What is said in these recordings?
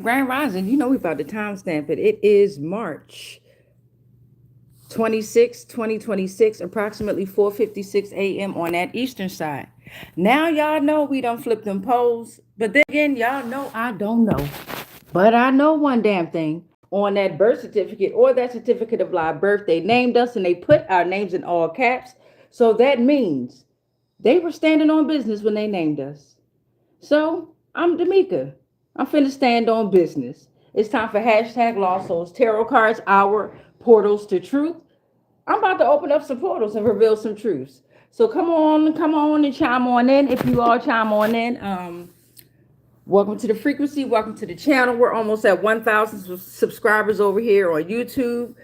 Grand Rising, you know we about to timestamp it. It is March 26, 2026, approximately 4:56 a.m. on that eastern side. Now y'all know we done flipped them poles, but then again, y'all know I don't know. But I know one damn thing. On that birth certificate or that certificate of live birth, they named us and they put our names in all caps. So that means they were standing on business when they named us. So I'm D'Amica. I'm finna stand on business. It's time for hashtag Lost Souls Tarot Cards, our portals to truth. I'm about to open up some portals and reveal some truths. So come on and chime on in. If you all chime on in, welcome to the frequency. Welcome to the channel. We're almost at 1,000 subscribers over here on YouTube.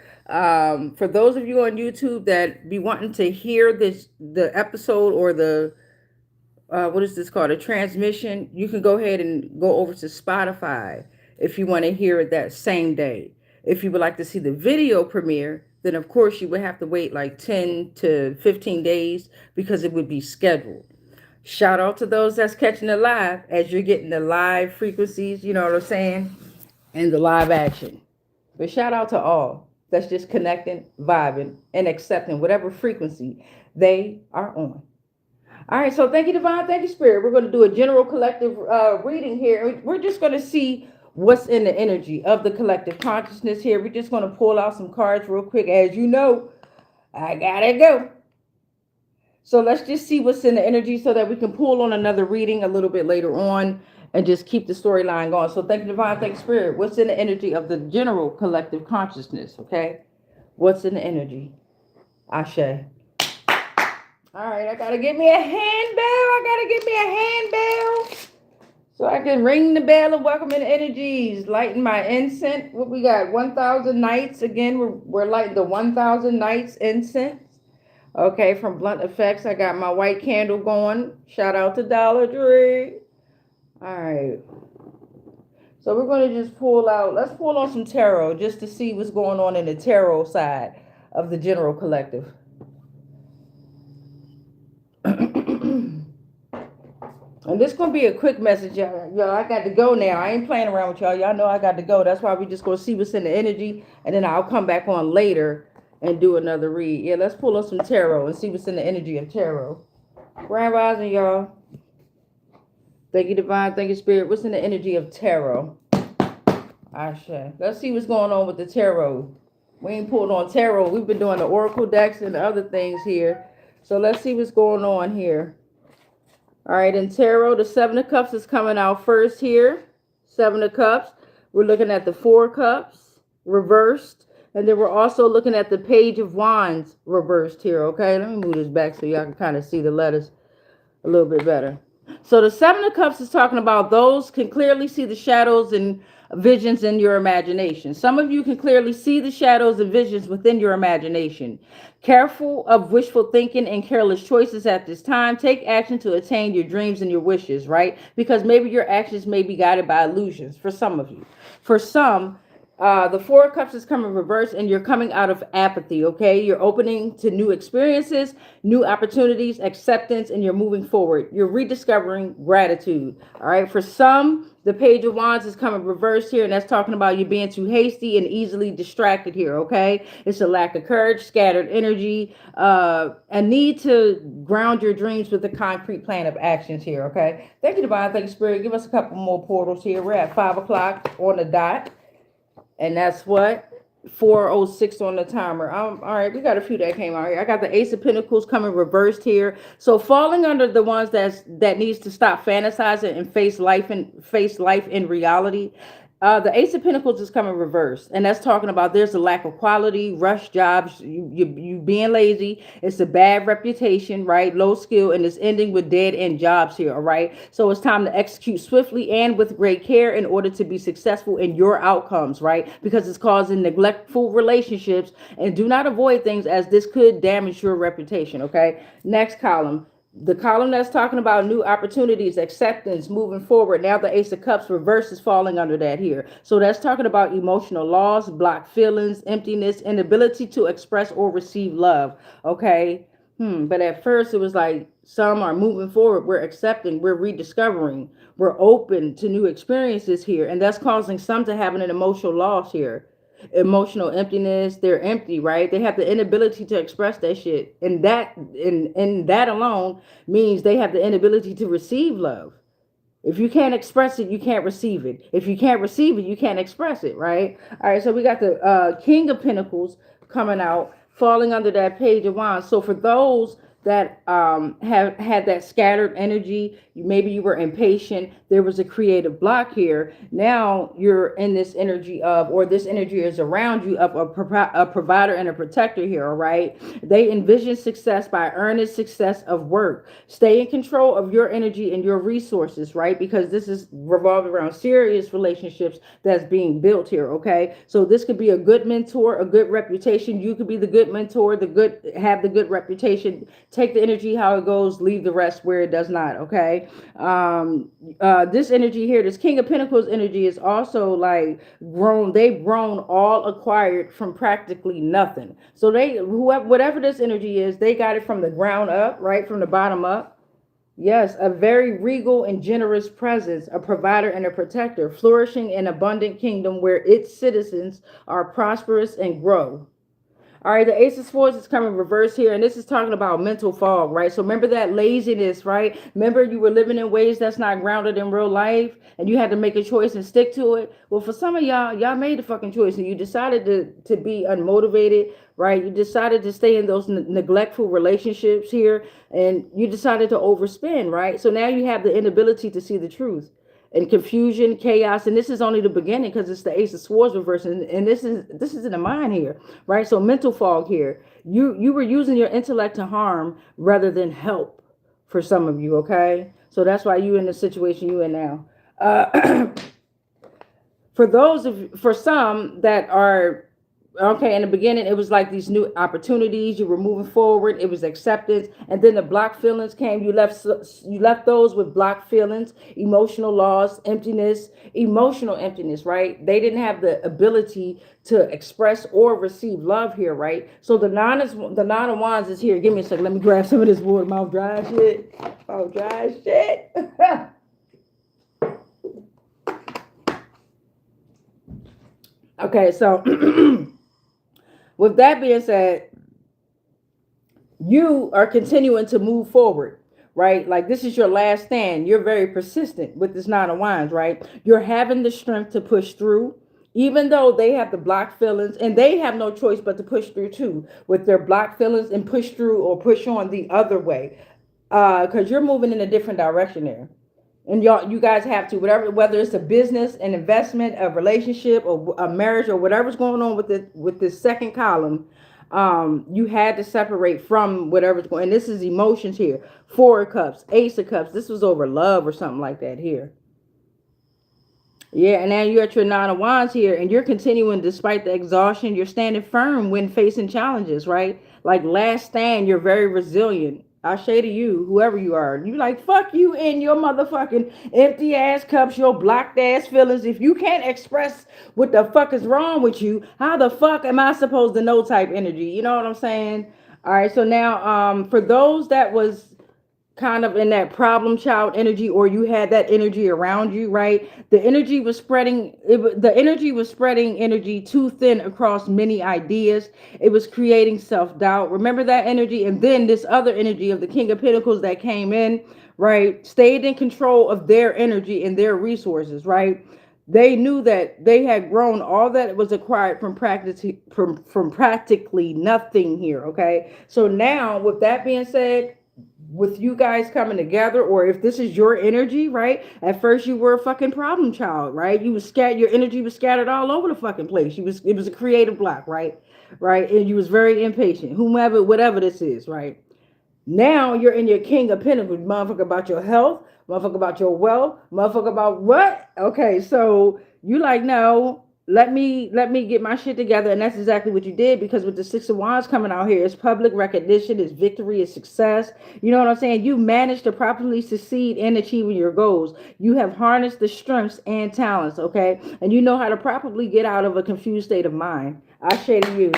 For those of you on YouTube that be wanting to hear the episode or the what is this called? A transmission. You can go ahead and go over to Spotify if you want to hear it that same day. If you would like to see the video premiere, then of course you would have to wait like 10 to 15 days because it would be scheduled. Shout out to those that's catching it live as you're getting the live frequencies, you know what I'm saying, and the live action. But shout out to all that's just connecting, vibing, and accepting whatever frequency they are on. All right, so thank you, Divine. Thank you, Spirit. We're going to do a general collective reading here. We're just going to see what's in the energy of the collective consciousness here. We're just going to pull out some cards real quick. As you know, I got to go. So let's just see what's in the energy so that we can pull on another reading a little bit later on and just keep the storyline going. So thank you, Divine. Thank you, Spirit. What's in the energy of the general collective consciousness, okay? What's in the energy? Ashe. All right, I gotta get me a handbell. I gotta get me a handbell so I can ring the bell of welcoming energies, lighting my incense. What we got? 1,000 nights. Again, we're lighting the 1,000 nights incense. Okay, from Blunt Effects, I got my white candle going. Shout out to Dollar Tree. All right. So we're gonna just pull out. Let's pull on some tarot just to see what's going on in the tarot side of the general collective. And this gonna be a quick message, y'all. Y'all, I got to go now. I ain't playing around with y'all. Y'all know I got to go. That's why we just gonna see what's in the energy, and then I'll come back on later and do another read. Yeah, let's pull up some tarot and see what's in the energy of tarot. Grand Rising, y'all. Thank you, Divine. Thank you, Spirit. What's in the energy of tarot? Ashe. Let's see what's going on with the tarot. We ain't pulled on tarot. We've been doing the oracle decks and the other things here. So let's see what's going on here. All right, in tarot, the Seven of Cups is coming out first here. Seven of Cups. We're looking at the Four Cups reversed. And then we're also looking at the Page of Wands reversed here, okay? Let me move this back so y'all can kind of see the letters a little bit better. So the Seven of Cups is talking about those can clearly see the shadows and visions in your imagination. Some of you can clearly see the shadows and visions within your imagination. Careful of wishful thinking and careless choices at this time. Take action to attain your dreams and your wishes, right? Because maybe your actions may be guided by illusions for some of you. For some, the Four of Cups is coming reverse and you're coming out of apathy, okay? You're opening to new experiences, new opportunities, acceptance, and you're moving forward. You're rediscovering gratitude, all right? For some, the Page of Wands is coming reversed here, and that's talking about you being too hasty and easily distracted here, okay? It's a lack of courage, scattered energy, a need to ground your dreams with a concrete plan of actions here, okay? Thank you, Divine. Thank you, Spirit. Give us a couple more portals here. We're at 5 o'clock on the dot. And that's what? 4:06 on the timer. All right, we got a few that came out here. I got the Ace of Pentacles coming reversed here. So falling under the ones that needs to stop fantasizing and face life in reality. The Ace of Pentacles is coming reversed, and that's talking about there's a lack of quality, rush jobs, you being lazy. It's a bad reputation, right? Low skill, and it's ending with dead end jobs here. All right, so it's time to execute swiftly and with great care in order to be successful in your outcomes, right? Because it's causing neglectful relationships, and do not avoid things as this could damage your reputation. Okay, next column. The column that's talking about new opportunities, acceptance, moving forward. Now the Ace of Cups reverse is falling under that here. So that's talking about emotional loss, blocked feelings, emptiness, inability to express or receive love. Okay. But at first it was like Some are moving forward. We're accepting, we're rediscovering, we're open to new experiences here. And that's causing some to have an emotional loss here. Emotional emptiness. They're empty, right? They have the inability to express that shit. And that alone means they have the inability to receive love. If you can't express it, you can't receive it. If you can't receive it, you can't express it, right? All right, so we got the King of Pentacles coming out, falling under that Page of Wands. So for those that have had that scattered energy, maybe you were impatient, there was a creative block here. Now you're in this energy of, or this energy is around you, of a provider and a protector here, all right? They envision success by earnest success of work. Stay in control of your energy and your resources, right? Because this is revolved around serious relationships that's being built here, okay? So this could be a good mentor, a good reputation. You could be the good mentor, have the good reputation. Take the energy how it goes, leave the rest where it does not, okay? This energy here, this King of Pentacles energy, is also like grown. They've grown all acquired from practically nothing. So whatever this energy is, they got it from the ground up, right? From the bottom up. Yes, a very regal and generous presence, a provider and a protector, flourishing an abundant kingdom where its citizens are prosperous and grow. All right, the Ace of Swords is coming reverse here, and this is talking about mental fog, right? So remember that laziness, right? Remember you were living in ways that's not grounded in real life, and you had to make a choice and stick to it. Well, for some of y'all made the fucking choice, and you decided to be unmotivated, right? You decided to stay in those neglectful relationships here, and you decided to overspend, right? So now you have the inability to see the truth. And confusion, chaos, and this is only the beginning because it's the Ace of Swords reverse, and this is in the mind here, right? So mental fog here. You were using your intellect to harm rather than help for some of you, okay? So that's why you in the situation you in now. For some that are okay, in the beginning, it was like these new opportunities. You were moving forward. It was acceptance, and then the block feelings came. You left those with block feelings, emotional loss, emptiness, emotional emptiness. Right? They didn't have the ability to express or receive love here. Right? So the nine of wands is here. Give me a second. Let me grab some of this water. Mouth dry shit. Mouth dry shit. Okay, so. With that being said, you are continuing to move forward, right? Like this is your last stand. You're very persistent with this Nine of Wands, right? You're having the strength to push through, even though they have the block feelings, and they have no choice but to push through too with their block feelings and push through or push on the other way. Because you're moving in a different direction there. And you guys have to, whether it's a business, an investment, a relationship, or a marriage, or whatever's going on with this second column, you had to separate from whatever's going. And this is emotions here. Four of Cups, Ace of Cups. This was over love or something like that here. Yeah, and now you're at your Nine of Wands here, and you're continuing despite the exhaustion. You're standing firm when facing challenges, right? Like last stand, you're very resilient. I say to you, whoever you are, you like, fuck you in your motherfucking empty ass cups, your blocked ass feelings. If you can't express what the fuck is wrong with you, how the fuck am I supposed to know type energy? You know what I'm saying? All right, so now for those that was kind of in that problem child energy, or you had that energy around you, right? The energy was spreading energy too thin across many ideas. It was creating self-doubt. Remember that energy? And then this other energy of the King of Pentacles that came in, right? Stayed in control of their energy and their resources, right? They knew that they had grown all that was acquired from practically nothing here, okay? So now, with that being said, with you guys coming together, or if this is your energy, right? At first you were a fucking problem child, right? You was scattered, your energy was scattered all over the fucking place. It was a creative block, right? Right? And you was very impatient, whatever this is, right? Now you're in your King of Pentacles, motherfucker, about your health, motherfucker, about your wealth, motherfucker, about what? Okay, so you like, no, let me get my shit together. And that's exactly what you did, because with the Six of Wands coming out here, it's public recognition, it's victory, it's success. You know what I'm saying? You managed to properly succeed in achieving your goals. You have harnessed the strengths and talents, okay? And you know how to properly get out of a confused state of mind. I say to you,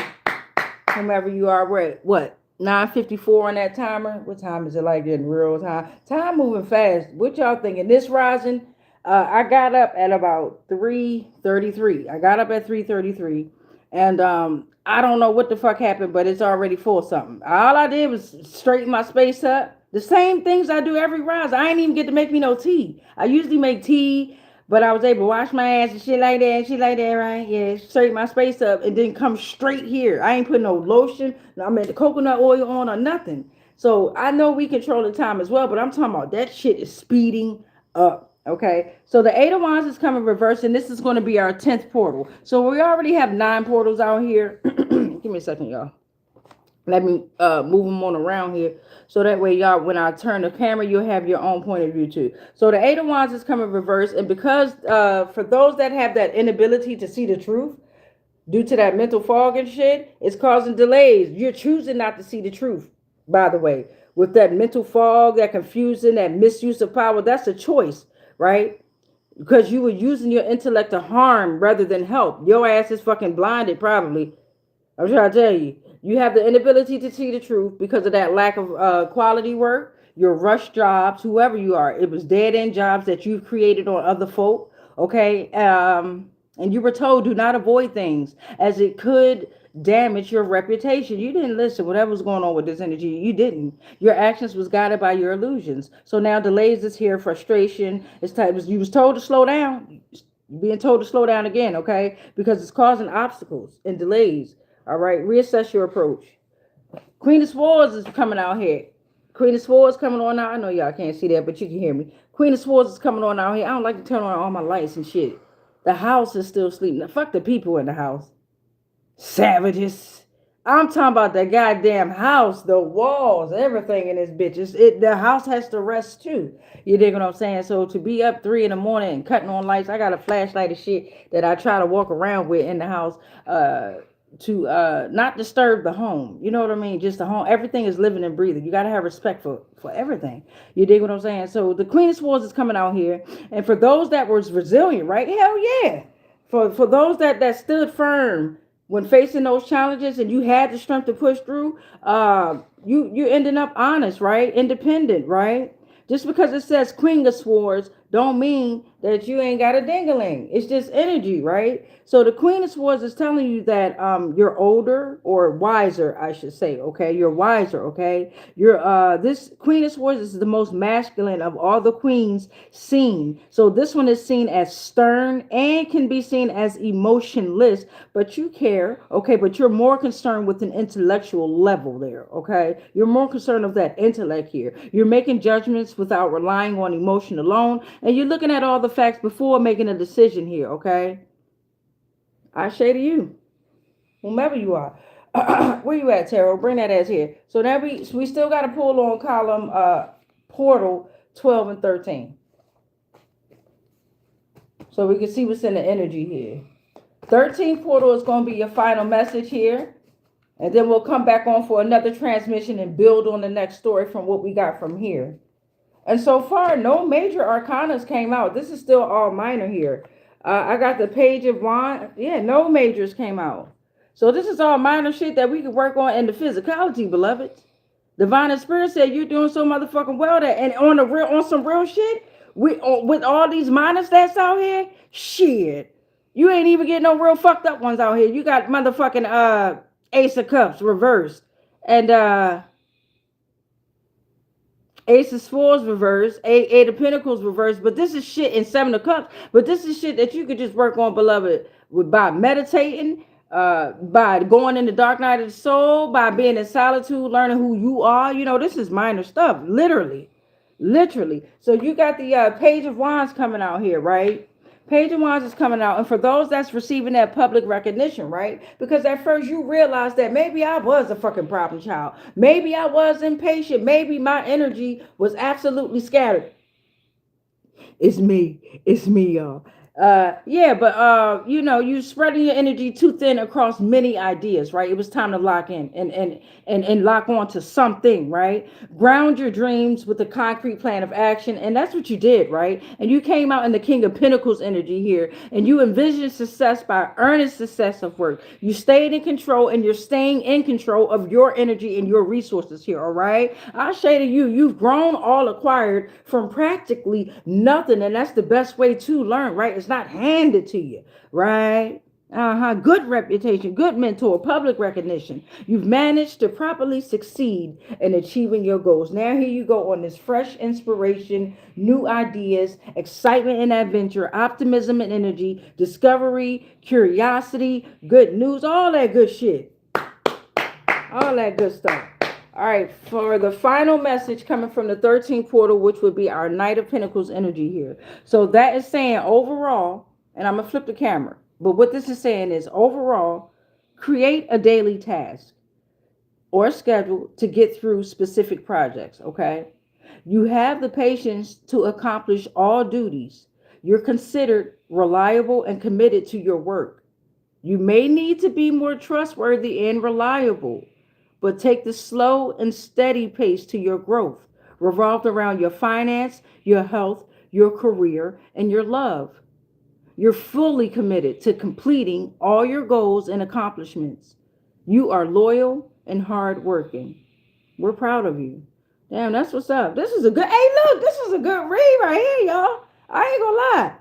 whomever you are, what? 9:54 on that timer. What time is it like in real time? Time moving fast. What y'all thinking? This rising, I got up at about 3:33. I got up at 3:33, and I don't know what the fuck happened, but it's already full something. All I did was straighten my space up. The same things I do every rise. I ain't even get to make me no tea. I usually make tea, but I was able to wash my ass and shit like that, right? Yeah, straighten my space up and then come straight here. I ain't put no lotion, I mean the coconut oil on or nothing. So I know we control the time as well, but I'm talking about that shit is speeding up. Okay, so the Eight of Wands is coming reverse, and this is going to be our 10th portal. So we already have 9 portals out here. Give me a second, y'all. Let me move them on around here, so that way y'all, when I turn the camera, you'll have your own point of view too. So the Eight of Wands is coming reverse, and because for those that have that inability to see the truth due to that mental fog and shit, it's causing delays. You're choosing not to see the truth, by the way. With that mental fog, that confusion, that misuse of power, that's a choice, right? Because you were using your intellect to harm rather than help. Your ass is fucking blinded, probably. I'm trying to tell you, you have the inability to see the truth because of that lack of quality work, your rush jobs, whoever you are. It was dead end jobs that you've created on other folk, okay? And you were told do not avoid things as it could damage your reputation. You didn't listen. Whatever was going on with this energy, you didn't. Your actions was guided by your illusions. So now delays is here, frustration. It's time. You was told to slow down. You're being told to slow down again, okay? Because it's causing obstacles and delays. All right, reassess your approach. Queen of Swords is coming out here. Queen of Swords coming on out. I know y'all can't see that, but you can hear me. Queen of Swords is coming on out here. I don't like to turn on all my lights and shit. The house is still sleeping. Fuck the people in the house. Savages. I'm talking about the goddamn house, the walls, everything in this bitch. The house has to rest too. You dig what I'm saying? So to be up 3 in the morning and cutting on lights, I got a flashlight of shit that I try to walk around with in the house. To not disturb the home. You know what I mean? Just the home. Everything is living and breathing. You got to have respect for everything. You dig what I'm saying? So the Queen of Swords is coming out here. And for those that was resilient, right? Hell yeah. For those that stood firm when facing those challenges and you had the strength to push through, you ending up honest, right? Independent, right? Just because it says Queen of Swords don't mean that you ain't got a dingling. It's just energy, right? So the Queen of Swords is telling you that you're older or wiser, I should say, okay? You're wiser, okay? This Queen of Swords is the most masculine of all the queens seen. So this one is seen as stern and can be seen as emotionless, but you care, okay? But you're more concerned with an intellectual level there, okay? You're more concerned of that intellect here. You're making judgments without relying on emotion alone, and you're looking at all the facts before making a decision here, okay? I say to you, whomever you are, where you at, Tarot? Bring that ass here. So now we still got to pull on column portal 12 and 13, so we can see what's in the energy here. 13 portal is going to be your final message here, and then we'll come back on for another transmission and build on the next story from what we got from here. And so far, no major arcanas came out. This is still all minor here. I got the Page of Wands. Yeah, no majors came out. So this is all minor shit that we can work on in the physicality, beloved. Divine and Spirit said you're doing so motherfucking well that, and on some real shit, with all these minor stats out here, shit, you ain't even getting no real fucked up ones out here. You got motherfucking Ace of Cups reversed, and Ace of Swords reversed, Eight of Pentacles reversed, but this is shit in Seven of Cups. But this is shit that you could just work on, beloved, by meditating, by going in the dark night of the soul, by being in solitude, learning who you are. You know, this is minor stuff, literally. So you got the Page of Wands coming out here, right? Page of Wands is coming out, and for those that's receiving that public recognition, right? Because at first you realize that maybe I was a fucking problem child. Maybe I was impatient. Maybe my energy was absolutely scattered. It's me, y'all. Yeah, but you know, you spreading your energy too thin across many ideas, right? It was time to lock in and lock on to something, right? Ground your dreams with a concrete plan of action, and that's what you did, right? And you came out in the King of Pentacles energy here, and you envisioned success by earnest success of work. You stayed in control, and you're staying in control of your energy and your resources here, all right? I say to you, you've grown all acquired from practically nothing, and that's the best way to learn, right? It's not handed to you, right? Good reputation, good mentor, public recognition. You've managed to properly succeed in achieving your goals. Now here you go on this fresh inspiration, new ideas, excitement and adventure, optimism and energy, discovery, curiosity, good news, all that good shit. All that good stuff. All right, for the final message coming from the 13th portal, which would be our Knight of Pentacles energy here. So that is saying overall, and I'm going to flip the camera, but what this is saying is overall, create a daily task or schedule to get through specific projects, okay? You have the patience to accomplish all duties. You're considered reliable and committed to your work. You may need to be more trustworthy and reliable, but take the slow and steady pace to your growth, revolved around your finance, your health, your career, and your love. You're fully committed to completing all your goals and accomplishments. You are loyal and hardworking. We're proud of you. Damn, that's what's up. This is a good, hey, look, this is a good read right here, y'all. I ain't gonna lie.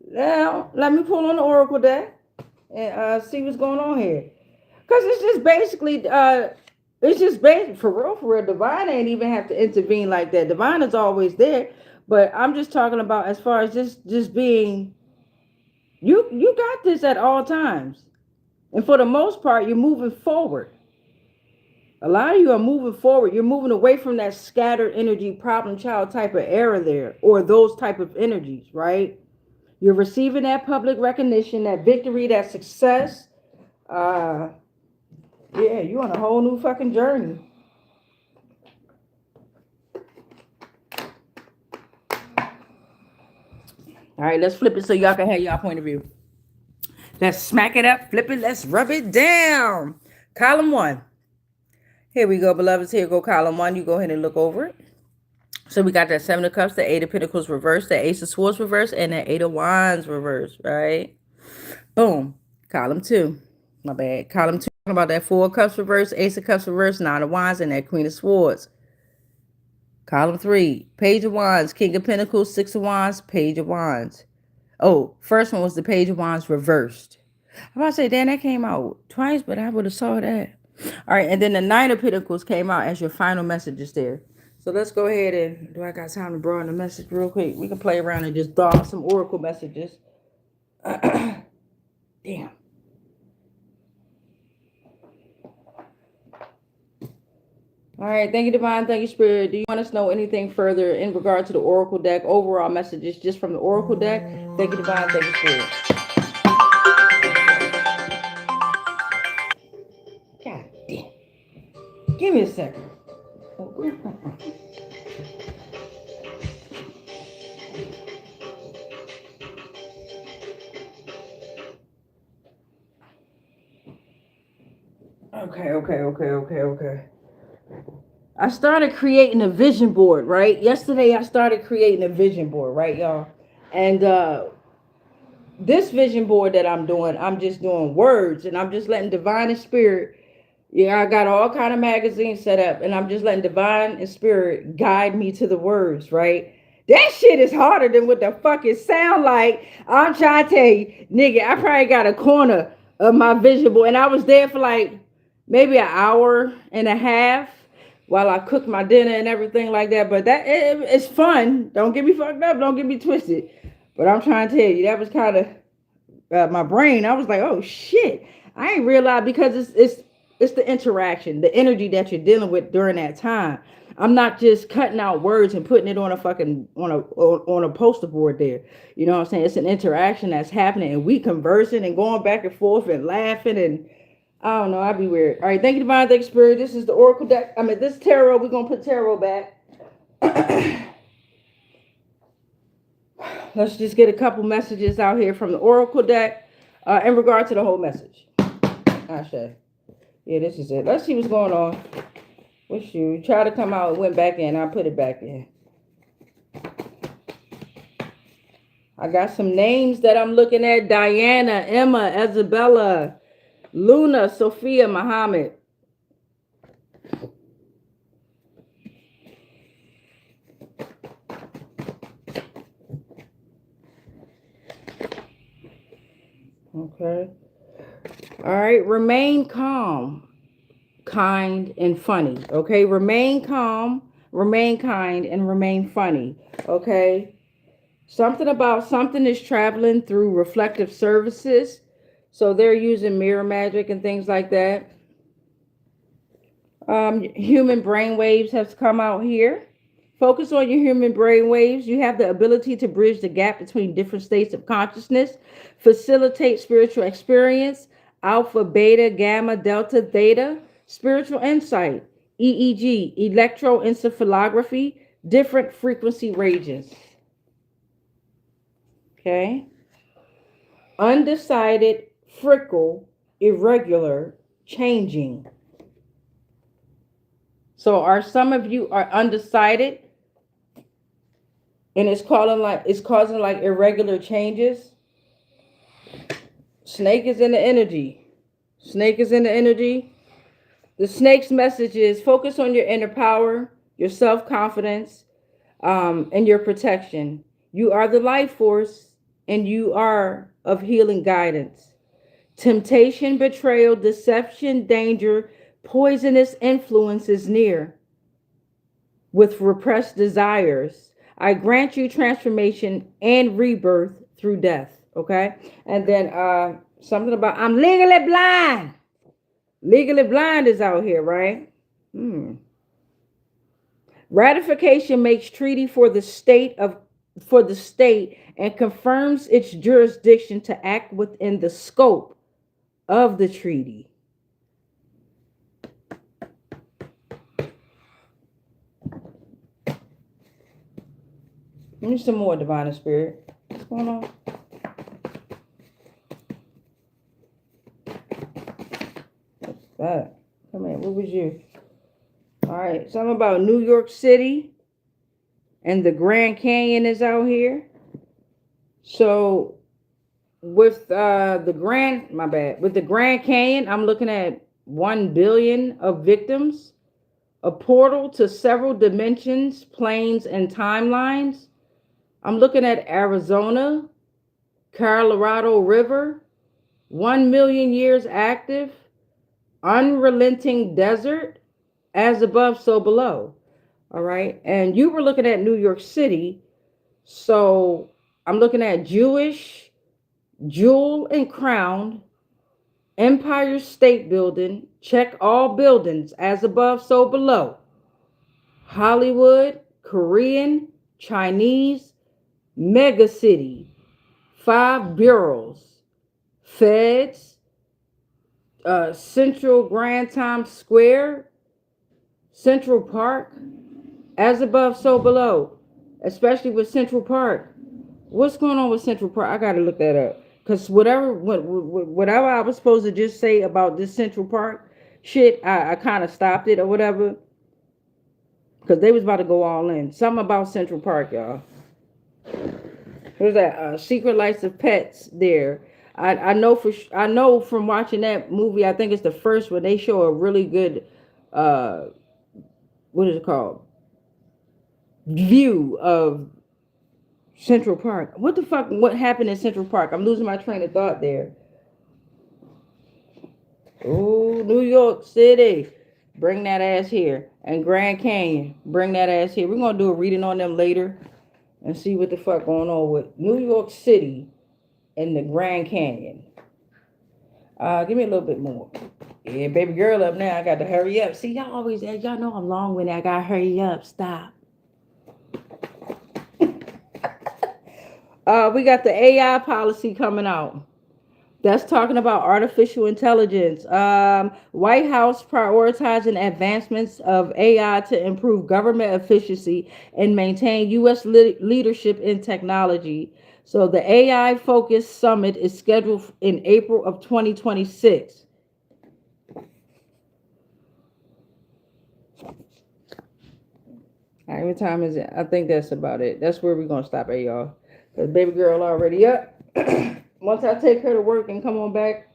Now, let me pull on the Oracle deck and see what's going on here. Because it's just basically, for real. Divine ain't even have to intervene like that. Divine is always there. But I'm just talking about as far as just being, you got this at all times. And for the most part, you're moving forward. A lot of you are moving forward. You're moving away from that scattered energy problem child type of era there, or those type of energies, right? You're receiving that public recognition, that victory, that success. Yeah, you're on a whole new fucking journey. All right, let's flip it so y'all can have y'all point of view. Let's smack it up, flip it, let's rub it down. Column 1. Here we go, beloveds. Here go column 1. You go ahead and look over it. So we got that 7 of Cups, the 8 of Pentacles reversed, the Ace of Swords reversed, and the 8 of Wands reversed, right? Boom. Column 2. My bad. Column 2, talking about that 4 of Cups reversed, Ace of Cups reversed, 9 of Wands, and that Queen of Swords. Column 3, Page of Wands, King of Pentacles, 6 of Wands, Page of Wands. Oh, first one was the Page of Wands reversed. I'm about to say, damn, that came out twice, but I would have saw that. All right, and then the 9 of Pentacles came out as your final messages there. So let's go ahead and, do I got time to broaden the message real quick? We can play around and just draw some oracle messages. Damn. All right, thank you, Divine. Thank you, Spirit. Do you want us to know anything further in regard to the Oracle deck, overall messages just from the Oracle deck? Thank you, Divine. Thank you, Spirit. God damn. Give me a second. Okay. I started creating a vision board, right? Yesterday, I started creating a vision board, right, y'all? And this vision board that I'm doing, I'm just doing words, and I'm just letting Divine and Spirit, I got all kind of magazines set up, and I'm just letting Divine and Spirit guide me to the words, right? That shit is harder than what the fuck it sound like. I'm trying to tell you, nigga, I probably got a corner of my vision board, and I was there for like maybe an hour and a half while I cook my dinner and everything like that. But it's fun. Don't get me fucked up. Don't get me twisted. But I'm trying to tell you, that was kind of my brain. I was like, oh shit. I ain't realized, because it's the interaction, the energy that you're dealing with during that time. I'm not just cutting out words and putting it on a poster board there. You know what I'm saying? It's an interaction that's happening, and we conversing and going back and forth and laughing, and I don't know, I'd be weird. All right, thank you, Divine, thank you, Spirit. This is the Oracle deck. This tarot, we're going to put tarot back. Let's just get a couple messages out here from the Oracle deck in regard to the whole message. Ashe. Yeah, this is it. Let's see what's going on with you. Try to come out and went back in. I put it back in. I got some names that I'm looking at. Diana, Emma, Isabella, Luna, Sophia, Muhammad. Okay. All right. Remain calm, kind, and funny. Okay. Remain calm, remain kind, and remain funny. Okay. Something about something is traveling through reflective services. So they're using mirror magic and things like that. Human brain waves has come out here. Focus on your human brain waves. You have the ability to bridge the gap between different states of consciousness, facilitate spiritual experience, alpha, beta, gamma, delta, theta, spiritual insight, EEG, electroencephalography, different frequency ranges. Okay. Undecided, fickle, irregular, changing. So are some of you are undecided and it's causing like irregular changes? Snake is in the energy. Snake is in the energy. The snake's message is focus on your inner power, your self-confidence, and your protection. You are the life force and you are of healing guidance. Temptation, betrayal, deception, danger, poisonous influence is near. With repressed desires, I grant you transformation and rebirth through death. Okay. And then something about I'm legally blind. Legally blind is out here, right? Ratification makes treaty for the state and confirms its jurisdiction to act within the scope of the treaty. Give me some more, Divine Spirit. What's going on? What's that? Come here. What was you? All right. Something about New York City and the Grand Canyon is out here. So with the Grand Canyon, I'm looking at 1 billion of victims, a portal to several dimensions, planes, and timelines. I'm looking at Arizona, Colorado River, 1 million years active, unrelenting desert, as above, so below. All right. And you were looking at New York City. So I'm looking at Jewish, jewel and crown, Empire State Building, check all buildings, as above, so below. Hollywood, Korean, Chinese, mega city, 5 bureaus, feds, Central Grand Times Square, Central Park, as above, so below, especially with Central Park. What's going on with Central Park? I got to look that up. Because whatever I was supposed to just say about this Central Park shit, I kind of stopped it or whatever. Because they was about to go all in. Something about Central Park, y'all. There's that Secret Life of Pets there. I know from watching that movie, I think it's the first one, they show a really good, what is it called? View of Central Park. What the fuck? What happened in Central Park? I'm losing my train of thought there. Oh, New York City. Bring that ass here. And Grand Canyon. Bring that ass here. We're going to do a reading on them later and see what the fuck going on with New York City and the Grand Canyon. Give me a little bit more. Yeah, baby girl up now. I got to hurry up. See, y'all always, y'all know I'm long-winded. I got to hurry up. Stop. We got the AI policy coming out. That's talking about artificial intelligence. White House prioritizing advancements of AI to improve government efficiency and maintain U.S. leadership in technology. So the AI focused summit is scheduled in April of 2026. All right, what time is it? I think that's about it. That's where we're gonna stop at, y'all. Cause baby girl already up. Once I take her to work and come on back,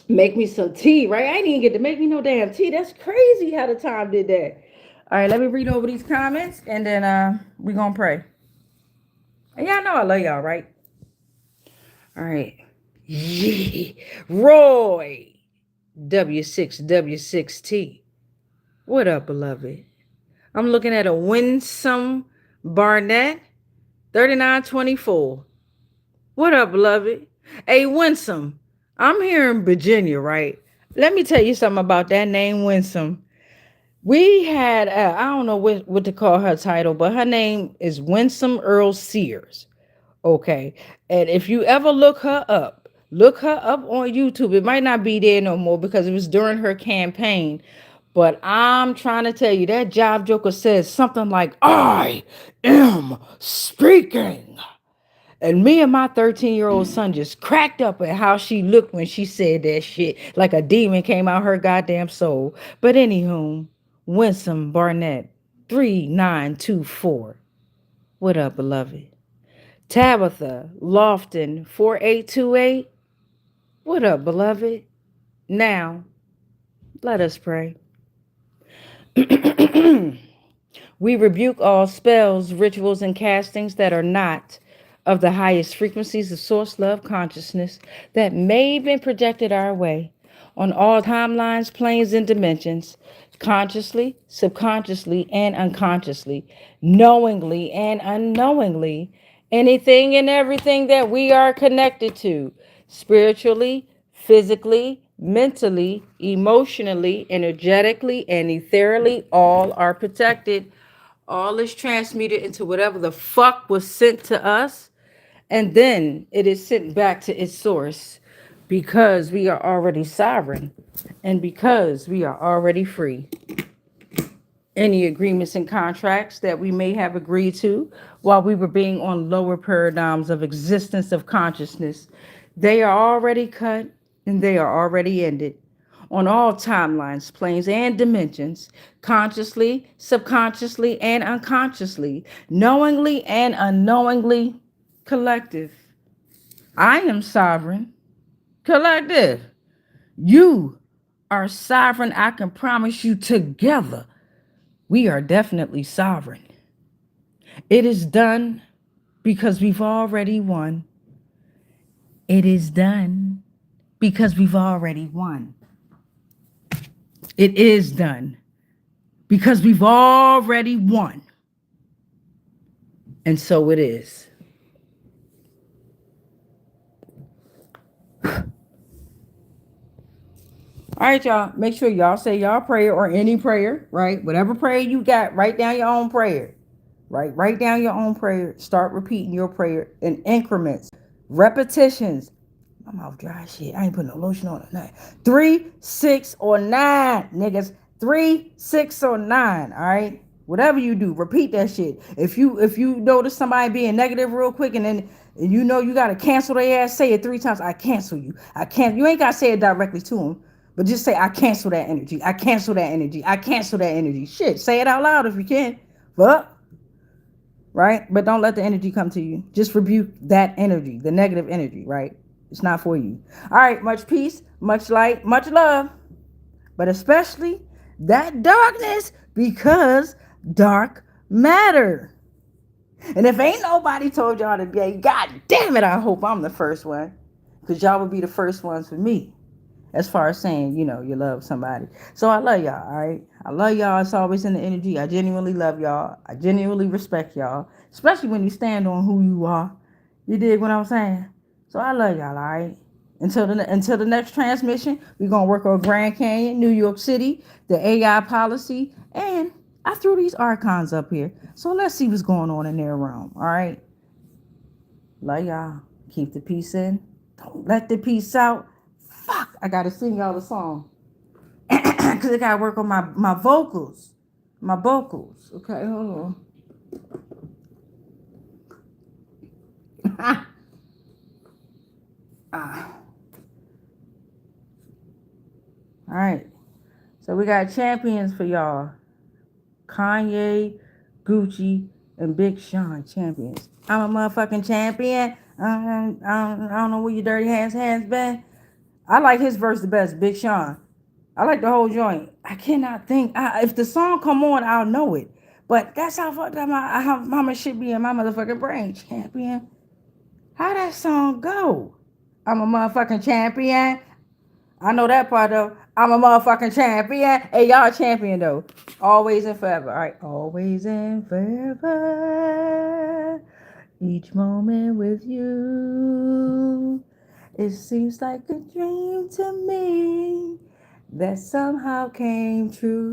make me some tea, right? I didn't even get to make me no damn tea. That's crazy how the time did that. All right, let me read over these comments and then we gonna pray. And y'all know I love y'all, right? All right. Yeah. Roy W6W6T. What up, beloved? I'm looking at a Winsome Barnett 3924. What up, beloved? Hey, Winsome. I'm here in Virginia, right? Let me tell you something about that name, Winsome. We had, I don't know what to call her title, but her name is Winsome Earl Sears. Okay. And if you ever look her up on YouTube. It might not be there no more because it was during her campaign. But I'm trying to tell you, that Jive Joker says something like, I am speaking. And me and my 13-year-old son just cracked up at how she looked when she said that shit, like a demon came out her goddamn soul. But anywho, Winsome Barnett, 3924. What up, beloved? Tabitha Lofton, 4828. What up, beloved? Now, let us pray. We rebuke all spells, rituals, and castings that are not of the highest frequencies of source love consciousness that may have been projected our way on all timelines, planes, and dimensions, consciously, subconsciously, and unconsciously, knowingly and unknowingly, anything and everything that we are connected to, spiritually, physically, mentally, emotionally, energetically, and ethereally, all are protected. All is transmuted into whatever the fuck was sent to us, and then it is sent back to its source because we are already sovereign and because we are already free. Any agreements and contracts that we may have agreed to while we were being on lower paradigms of existence of consciousness, they are already cut and they are already ended on all timelines, planes, and dimensions, consciously, subconsciously, and unconsciously, knowingly and unknowingly, collective. I am sovereign, collective. You are sovereign. I can promise you together. We are definitely sovereign. It is done because we've already won. It is done because we've already won. It is done because we've already won. And so it is. All right, y'all. Make sure y'all say y'all prayer or any prayer, right? Whatever prayer you got, write down your own prayer. Right? Write down your own prayer. Start repeating your prayer in increments, repetitions. My mouth dry as shit. I ain't putting no lotion on it. Nothing. 3, 6, or 9, niggas. 3, 6, or 9. All right. Whatever you do, repeat that shit. If you notice somebody being negative real quick and then you know you gotta cancel their ass, say it 3 times. I cancel you. I can't. You ain't gotta say it directly to them, but just say I cancel that energy. I cancel that energy. I cancel that energy. Shit. Say it out loud if you can. But right? But don't let the energy come to you. Just rebuke that energy, the negative energy, right? It's not for you. All right, much peace, much light, much love, but especially that darkness because dark matter. And if ain't nobody told y'all to be, God damn it, I hope I'm the first one because y'all would be the first ones for me. As far as saying, you love somebody. So I love y'all, all right? I love y'all. It's always in the energy. I genuinely love y'all. I genuinely respect y'all, especially when you stand on who you are. You dig what I'm saying? So I love y'all, all right? Until the next transmission, we're going to work on Grand Canyon, New York City, the AI policy, and I threw these archons up here. So let's see what's going on in their realm, all right? Love y'all. Keep the peace in. Don't let the peace out. Fuck, I gotta sing y'all the song. Cause I gotta work on my vocals. My vocals. Okay, hold on. All right. So we got champions for y'all. Kanye, Gucci, and Big Sean champions. I'm a motherfucking champion. I don't know where your dirty hands been. I like his verse the best, Big Sean. I like the whole joint. I cannot think. If the song come on, I'll know it. But that's how fucked up how much shit be in my motherfucking brain. Champion. How that song go? I'm a motherfucking champion. I know that part though. I'm a motherfucking champion. Hey, y'all champion though. Always and forever. All right. Always and forever. Each moment with you. It seems like a dream to me that somehow came true.